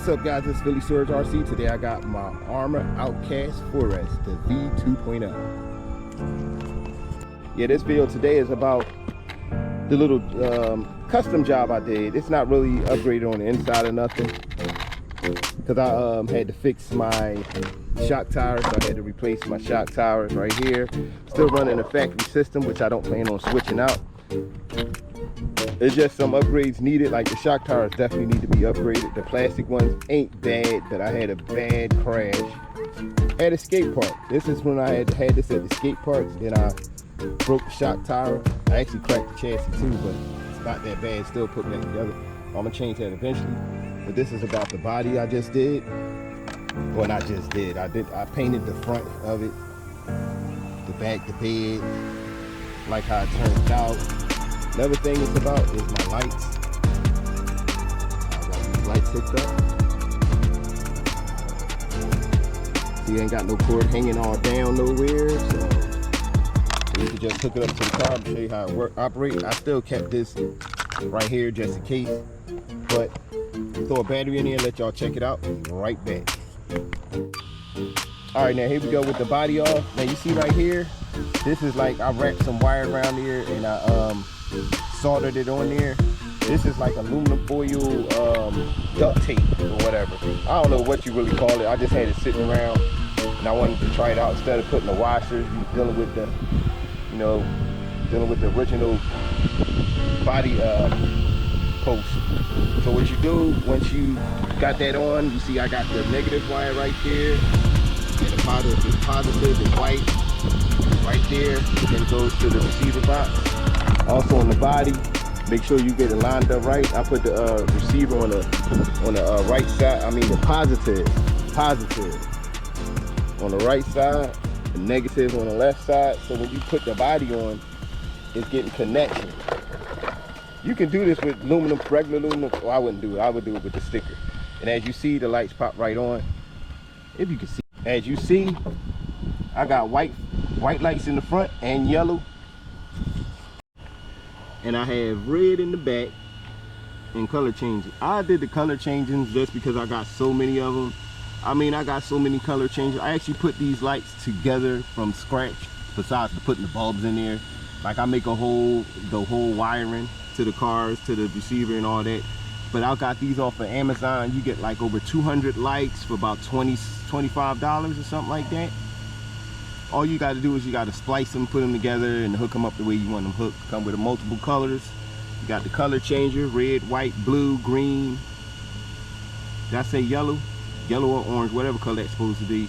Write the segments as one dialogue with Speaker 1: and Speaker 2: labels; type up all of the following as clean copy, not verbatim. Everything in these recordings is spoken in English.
Speaker 1: What's up, guys? It's Phillyswords RC. Today I got my Arrma Outcast 4S, the V2.0. Yeah, this video today is about the little custom job I did. It's not really upgraded on the inside or nothing, because I had to fix my shock tires. So I had to replace my shock tires right here. Still running a factory system, which I don't plan on switching out. It's just some upgrades needed. Like the shock tires definitely need to be upgraded. The plastic ones ain't bad, but I had a bad crash at a skate park. This is when I had this at the skate parks. Then I broke the shock tire. I actually cracked the chassis too, but it's not that bad. Still putting that together. I'm gonna change that eventually. But this is about the body I just did. Well, not just did. I painted the front of it, the back, the bed, like how it turned out. Another thing it's about is my lights. I got these lights hooked up. See, you ain't got no cord hanging all down nowhere, so you can just hook it up to the car and show you how it operates. I still kept this right here just in case, but throw a battery in there and let y'all check it out. Right back. All right, now here we go with the body off. Now you see right here, this is like I wrapped some wire around here and I soldered it on there. This is like aluminum foil duct tape or whatever. I don't know what you really call it. I just had it sitting around and I wanted to try it out. Instead of putting the washers, you dealing with the, you know, dealing with the original body post. So what you do once you got that on, you see I got the negative wire right there, and the positive is white right there, and it goes to the receiver box. Also on the body, make sure you get it lined up right. I put the receiver on the right side. I mean the positive on the right side, the negative on the left side. So when you put the body on, it's getting connection. You can do this with aluminum, regular aluminum. Well, I wouldn't do it. I would do it with the sticker. And as you see, the lights pop right on. If you can see, as you see, I got white lights in the front and yellow. And I have red in the back and color changing. I did the color changing just because I got so many of them. I mean, I got so many color changes. I actually put these lights together from scratch, besides putting the bulbs in there. Like I make the whole wiring to the cars, to the receiver and all that. But I got these off of Amazon. You get like over 200 lights for about $25 or something like that. All you got to do is you got to splice them, put them together, and hook them up the way you want them hooked. Come with multiple colors. You got the color changer: red, white, blue, green. Did I say yellow? Yellow or orange, whatever color that's supposed to be.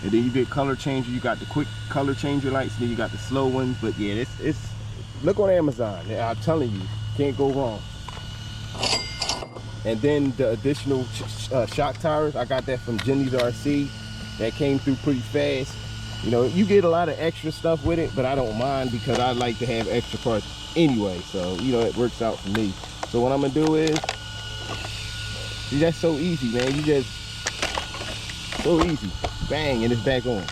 Speaker 1: And then you get color changer. You got the quick color changer lights. Then you got the slow ones. But yeah, it's look on Amazon. I'm telling you, can't go wrong. And then the additional shock tires, I got that from Jenny's RC. That came through pretty fast. You know, you get a lot of extra stuff with it, but I don't mind because I like to have extra parts anyway. So, you know, it works out for me. So what I'm gonna do is, see, that's so easy, man. You just, so easy. Bang, and it's back on.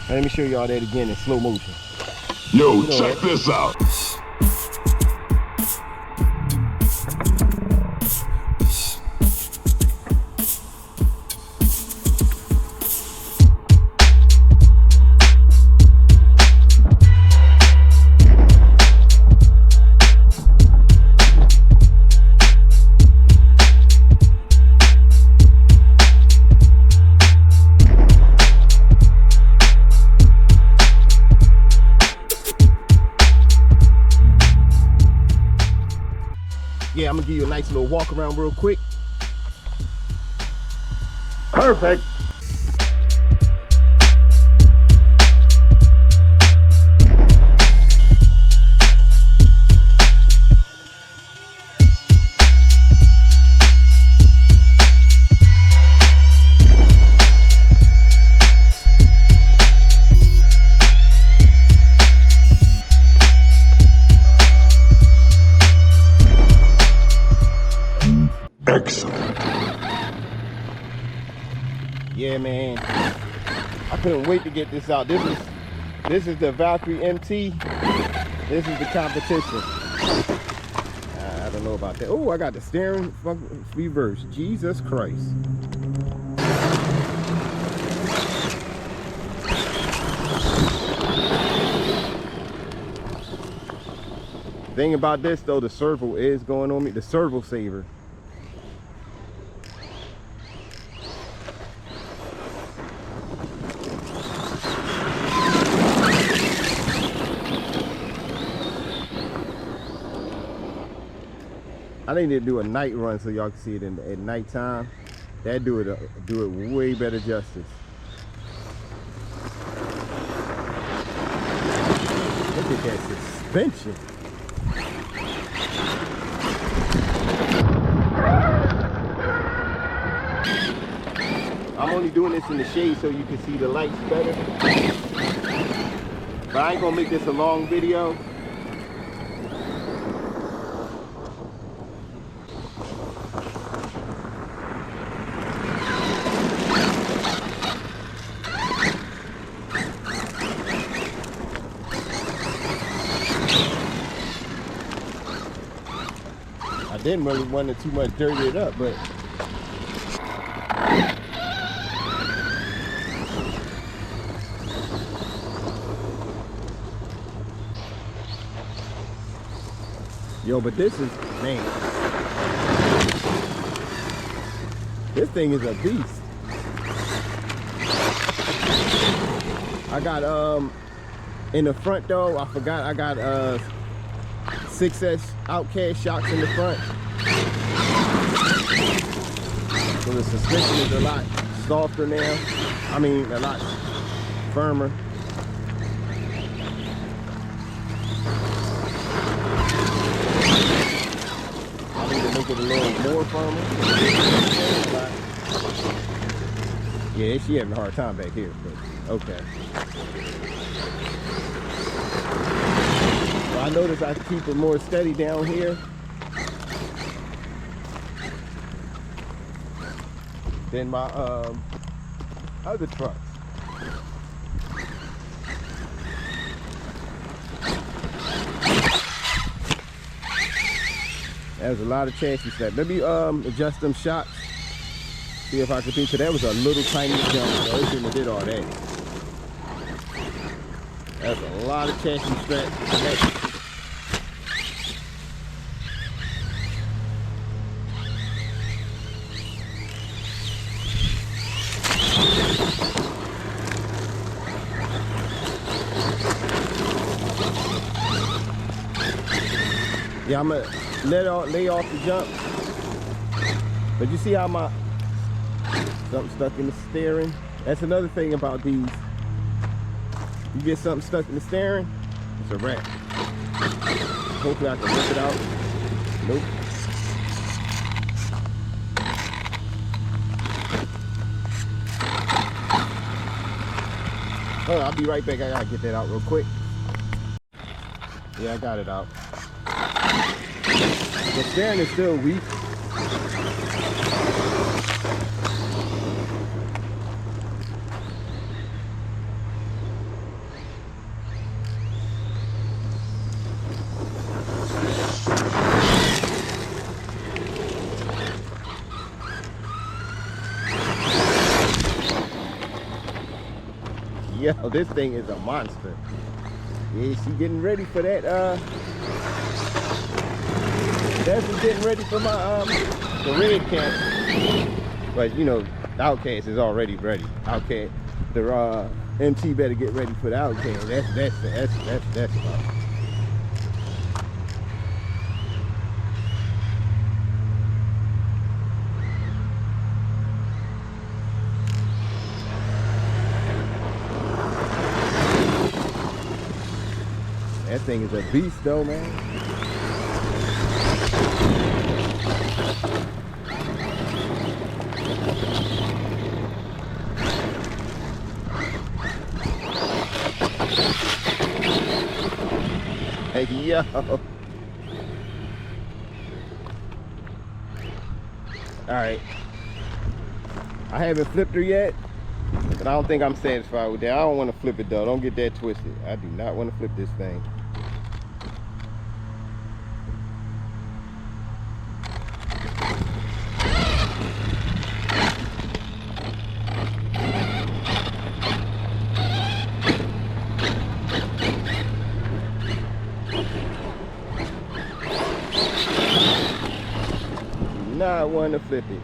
Speaker 1: Now, let me show y'all that again in slow motion.
Speaker 2: Yo, you know, check this out.
Speaker 1: Yeah, I'm gonna give you a nice little walk around real quick.
Speaker 2: Perfect. Excellent.
Speaker 1: Yeah, man, I couldn't wait to get this out. This is the Valkyrie MT. This is the competition. don't know about that. Oh, I got the steering fucking reverse. Jesus Christ. Thing about this though, the servo is going on me. The servo saver. I need to do a night run so y'all can see it at nighttime. That do it way better justice. Look at that suspension. I'm only doing this in the shade so you can see the lights better. But I ain't gonna make this a long video. I didn't really want to too much dirty it up, but yo, but this is, man, this thing is a beast. I got in the front though, I forgot I got 6S Outcast shocks in the front. So the suspension is a lot softer now. I mean, a lot firmer. I need to make it a little more firmer. Yeah, she having a hard time back here, but okay. So I notice I keep it more steady down here than my other trucks. There's a lot of chassis stuff. Let me adjust them shocks. See if I can think, because that was a little tiny jump, so it shouldn't have did all that. That's a lot of chassis strap. Yeah, I'm gonna lay off the jump. But you see how something stuck in the steering? That's another thing about these. You get something stuck in the steering, it's a wrap. Hopefully I can rip it out. Nope. Oh, I'll be right back. I gotta get that out real quick. Yeah, I got it out. The steering is still weak. Yo, this thing is a monster. Yeah, she getting ready for that. Definitely getting ready for my the red camp. But you know, the Outcast is already ready. Outcast, the MT better get ready for the Outcast. That's about it. That thing is a beast though, man. Hey, yo. Alright. I haven't flipped her yet, but I don't think I'm satisfied with that. I don't want to flip it though. Don't get that twisted. I do not want to flip this thing. not want to flip it.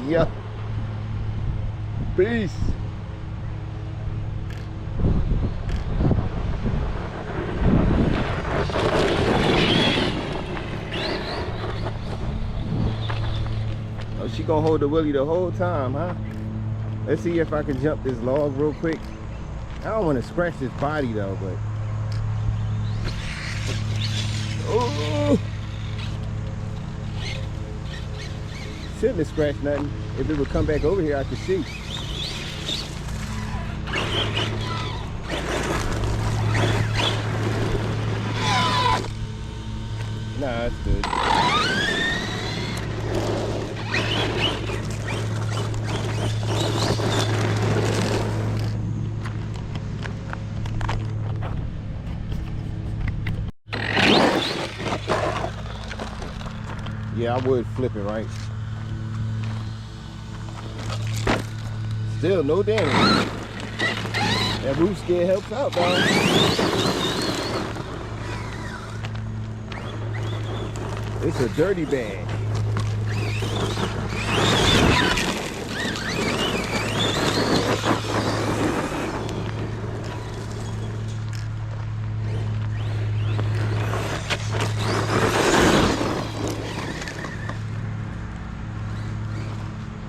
Speaker 1: Yeah. Peace. Oh, she gonna hold the wheelie the whole time, huh? Let's see if I can jump this log real quick. I don't want to scratch this body though, but oh, shouldn't have scratched nothing. If it would come back over here, I could see. Nah, that's good. Yeah, I would flip it, right? Still no damage. That roof skid helps out, dog. It's a dirty bag.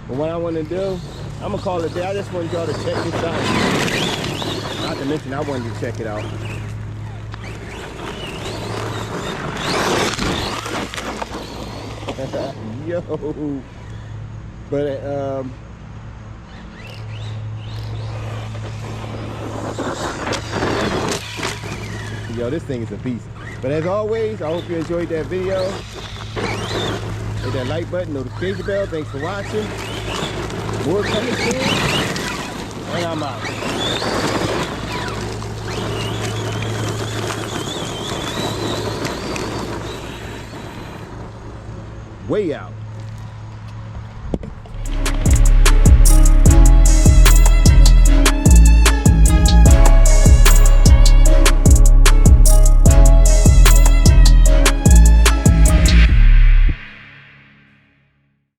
Speaker 1: But what I want to do, I'm gonna call it a day. I just want y'all to check this out. Not to mention, I wanted to check it out. Yo, but yo, this thing is a beast. But as always, I hope you enjoyed that video. Hit that like button, notification bell. Thanks for watching. More coming soon, and I'm out. Way out.